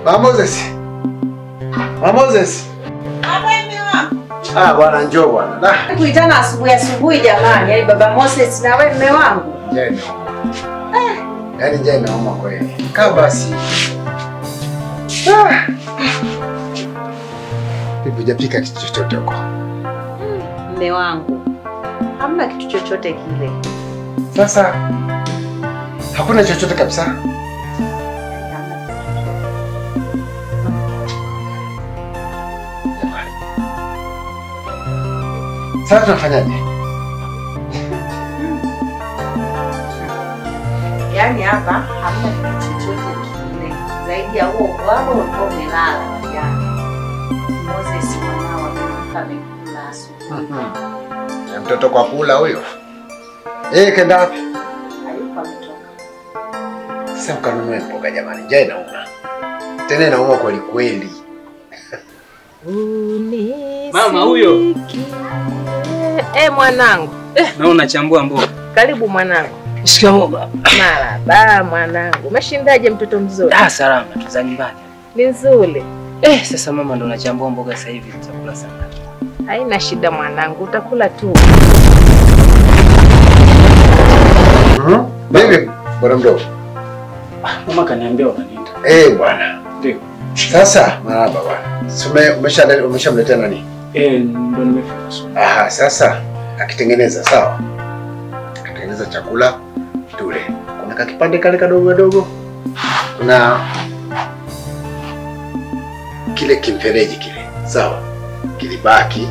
Mama Moses. Mama Moses. Bwana njoo bwana. Kuitana asubuhi jamani. Yaani baba Moses na wewe mume wangu. Jana. Yaani jana nauma kweli. Kaa basi. Bibi hujapika kitu chochote huko. Mume wangu. Hamna kitu chochote kile. Sasa hakuna chochote kabisa. Sasa tunafanyaje? Yaani hapa hamna kitu chochote kile. Zaidi ya huo bwabo ulikuwa umelala jana. Moses mwanao amemka amekula asubuhi. Ya mtoto kwa kula huyo. Kenda wapi? Hayupo ametoka. Sasa ukanunue mboga jamani. Njaa inauma. Tena inauma kweli kweli. Mama huyo. Mwanangu. Naona chambua mboga. Karibu mwanangu. Shikamoo baba. Marahaba mwanangu. Umeshindaje mtoto mzuri? Salama tu za nyumbani. Ni nzuri. Sasa mama ndo nachambua mboga sasa hivi tutakula sana. Haina shida mwanangu, utakula tu. Bibi, bwana mdogo. Mama kaniambia unaniita. Bwana. Ndio. Sasa marahaba bwana. Umeshamletea nani? Ndo nimefika. Sasa akitengeneza sawa. Akitengeneza chakula tule. Kuna kakipande kale kadogo. Kuna kile kimfereji kile. Sawa. Kilibaki.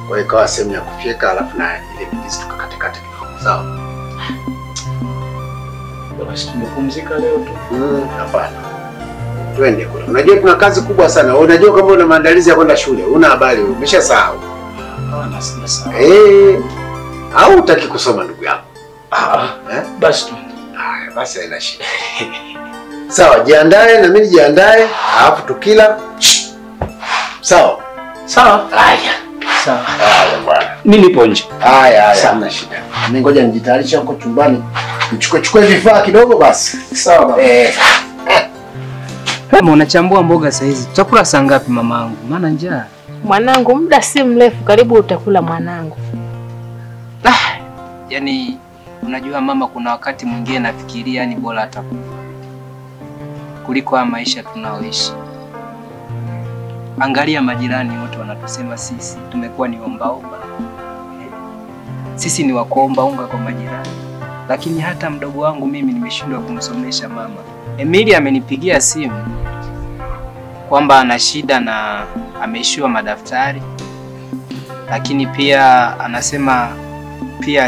Kwa hiyo ikawa sehemu ya kufyeka alafu na ile midizi tukakate kidogo. Sawa. Basi tumepumzika leo tu. Hapana. Twende kule. Unajua tuna kazi kubwa sana. Unajua kama una maandalizi ya kwenda shule. Una habari wewe. Umeshasahau. Sina sawa. Au utaki kusoma ndugu yangu? Basi twende. Basi haina shida. Sawa, jiandae na mimi jiandae, alafu tukila. Sawa. Sawa. Sawa. Bwana. Mimi nipo nje. Hamna shida. Mimi ngoja nijitayarishe huko chumbani. Nichukue vifaa kidogo basi. Sawa baba. Kama unachambua mboga saa hizi, tutakula saa ngapi mamangu? Maana njaa. Mwanangu, muda si mrefu karibu utakula mwanangu. Yaani unajua mama, kuna wakati mwingine nafikiria ni bora hata kuliko haya maisha tunaoishi. Angalia majirani wote wanatusema sisi tumekuwa ni ombaomba. Sisi ni wakuomba unga kwa majirani. Lakini hata mdogo wangu mimi nimeshindwa kumsomesha mama. Emilia amenipigia simu kwamba ana shida na ameishiwa madaftari. Lakini pia anasema pia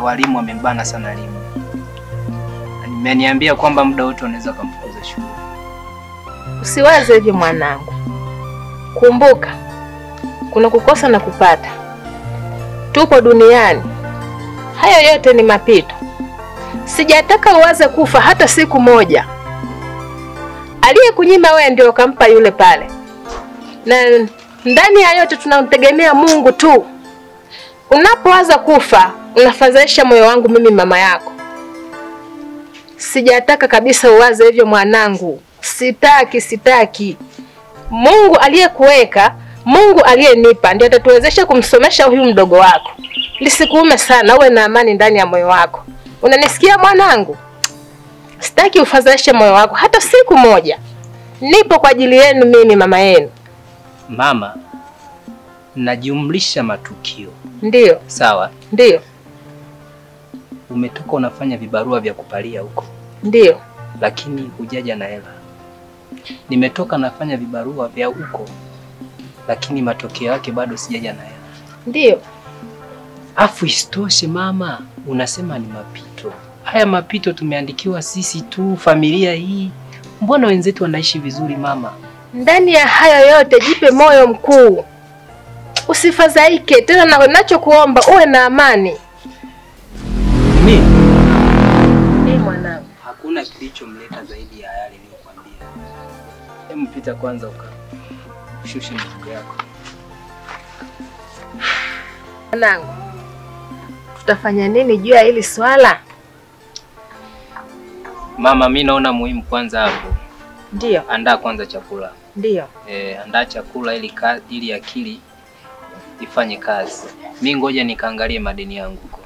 walimu wamembana sana elimu. Ameniambia kwamba muda wote wanaweza kumfukuza shule. Usiwaze hivi mwanangu. Kumbuka, kuna kukosa na kupata. Tupo duniani. Hayo yote ni mapito. Sijataka uwaze kufa hata siku moja. Aliyekunyima wewe ndio kampa yule pale. Na ndani ya yote tunamtegemea Mungu tu. Unapowaza kufa, unafadhaisha moyo wangu mimi mama yako. Sijataka kabisa uwaze hivyo mwanangu. Sitaki. Mungu aliyekuweka, Mungu aliyenipa ndiye atatuwezesha kumsomesha huyu mdogo wako. Lisikuume sana, uwe na amani ndani ya moyo wako. Unanisikia mwanangu? Sitaki ufadhaishe moyo wako hata siku moja. Nipo kwa ajili yenu mimi mama yenu. Mama, najumlisha matukio. Ndio. Sawa? Ndio. Umetoka unafanya vibarua vya kupalia huko. Ndio. Lakini hujaja na hela. Nimetoka nafanya vibarua vya huko. Lakini matokeo yake bado sijaja na hela. Ndio. Afu isitoshe mama, unasema ni mapito. Haya mapito tumeandikiwa sisi tu, familia hii. Mbona wenzetu wanaishi vizuri mama? Ndani ya hayo yote jipe moyo mkuu. Usifadhaike tena, na ninachokuomba uwe na amani. Mimi mwanangu, hakuna kilichomleta zaidi ya yale niliyokuambia. Hebu pita kwanza ushushe mzigo yako. Mwanangu, tutafanya nini juu ya hili swala? Mama, mimi naona muhimu kwanza hapo Ndio. Andaa kwanza chakula. Ndio. Andaa chakula ili akili ifanye kazi. Mimi ngoja nikaangalie madeni yangu huko.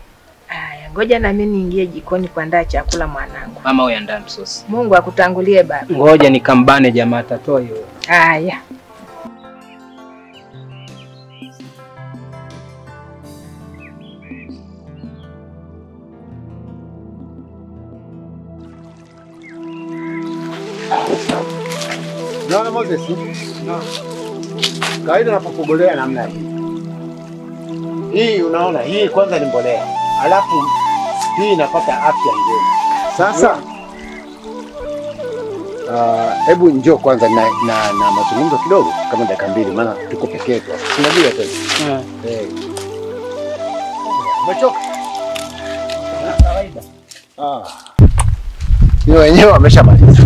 Aya, ngoja na mimi niingie jikoni kuandaa chakula mwanangu. Mama wewe andaa msosi. Mungu akutangulie baba. Ngoja nikambane jamaa atatoa hiyo. Aya. Naona Moses? Kawaida napokugolea namna hii. Hii unaona, hii kwanza ni mbolea. Alafu hii inapata afya njema. Sasa hebu njoo kwanza na mazungumzo kidogo kama dakika 2 maana tuko peke yetu. Unajua tena. Umechoka? Kawaida. Ni wenyewe wameshamaliza.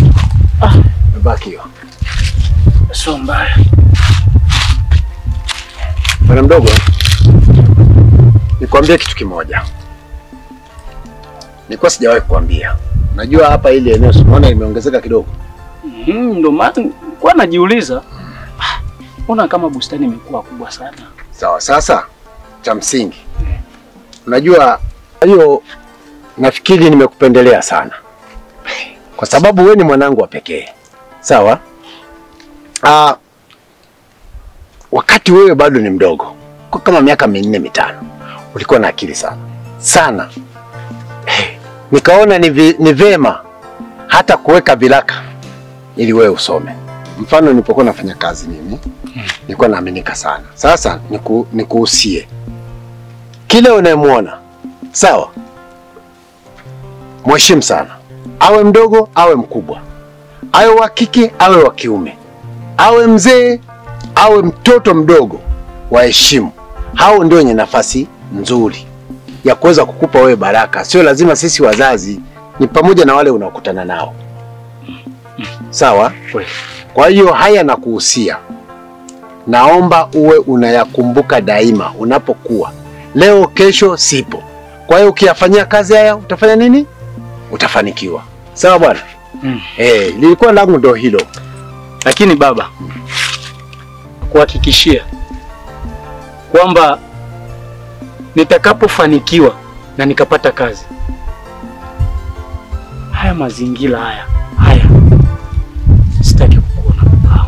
Baki hiyo. Sio mbaya. Bwana mdogo, nikwambie kitu kimoja. Nilikuwa sijawahi kukwambia. Najua hapa ile eneo unaona limeongezeka kidogo. Ndio maana kwa najiuliza. Mbona kama bustani imekuwa kubwa sana? Sawa, sasa cha msingi. Unajua hiyo nafikiri nimekupendelea sana. Kwa sababu wewe ni mwanangu wa pekee. Sawa? Wakati wewe bado ni mdogo, kwa kama miaka 4 5, ulikuwa na akili sana. Sana. Nikaona ni vema hata kuweka vilaka ili wewe usome. Mfano nilipokuwa nafanya kazi mimi, nilikuwa naaminika sana. Sasa nikuhusie. Kile unayemuona, sawa? Mheshimu sana. Awe mdogo, awe mkubwa. Awe wa kike, awe wa kiume. Awe mzee, awe mtoto mdogo, waheshimu. Hao ndio wenye nafasi nzuri ya kuweza kukupa wewe baraka. Sio lazima sisi wazazi, ni pamoja na wale unaokutana nao. Sawa? Kwa hiyo haya nakuhusia. Naomba uwe unayakumbuka daima unapokuwa. Leo kesho sipo. Kwa hiyo ukiyafanyia kazi haya utafanya nini? Utafanikiwa. Sawa bwana? Lilikuwa langu ndo hilo. Lakini baba, kuhakikishia kwamba nitakapofanikiwa na nikapata kazi, haya mazingira haya sitaki kukuona baba.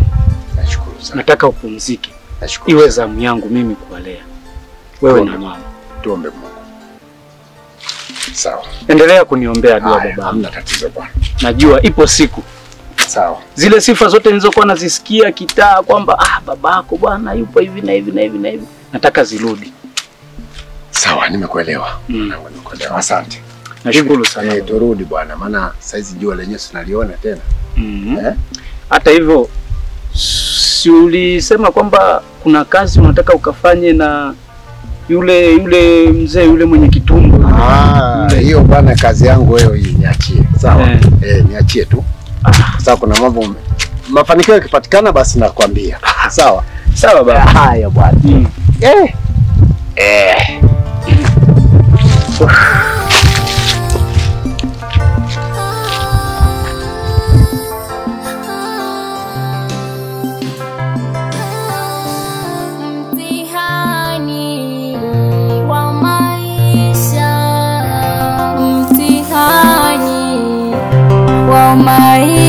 Nashukuru sana. Nataka upumzike. Nashukuru. Iwe zamu yangu mimi kuwalea wewe na mama. Tuombe Mungu. Sawa. Endelea kuniombea dua baba. Hamna tatizo bwana. Najua ipo siku. Sawa. Zile sifa zote nilizokuwa nazisikia kitaa kwamba babako bwana yupo hivi na hivi na hivi na hivi, nataka zirudi. Sawa, nimekuelewa. Nimekuelewa. Asante. Nashukuru sana. Turudi bwana, maana saizi jua lenyewe tunaliona tena. Hata hivyo si ulisema kwamba kuna kazi unataka ukafanye na yule mzee yule mwenye kitumbo? Hiyo bwana kazi yangu wewe hii niachie. Sawa? Niachie tu. Sasa kuna mambo mafanikio yakipatikana basi nakwambia. Sawa? Sawa baba. Haya bwana. Mtihani wa maisha, mtihani wa maisha.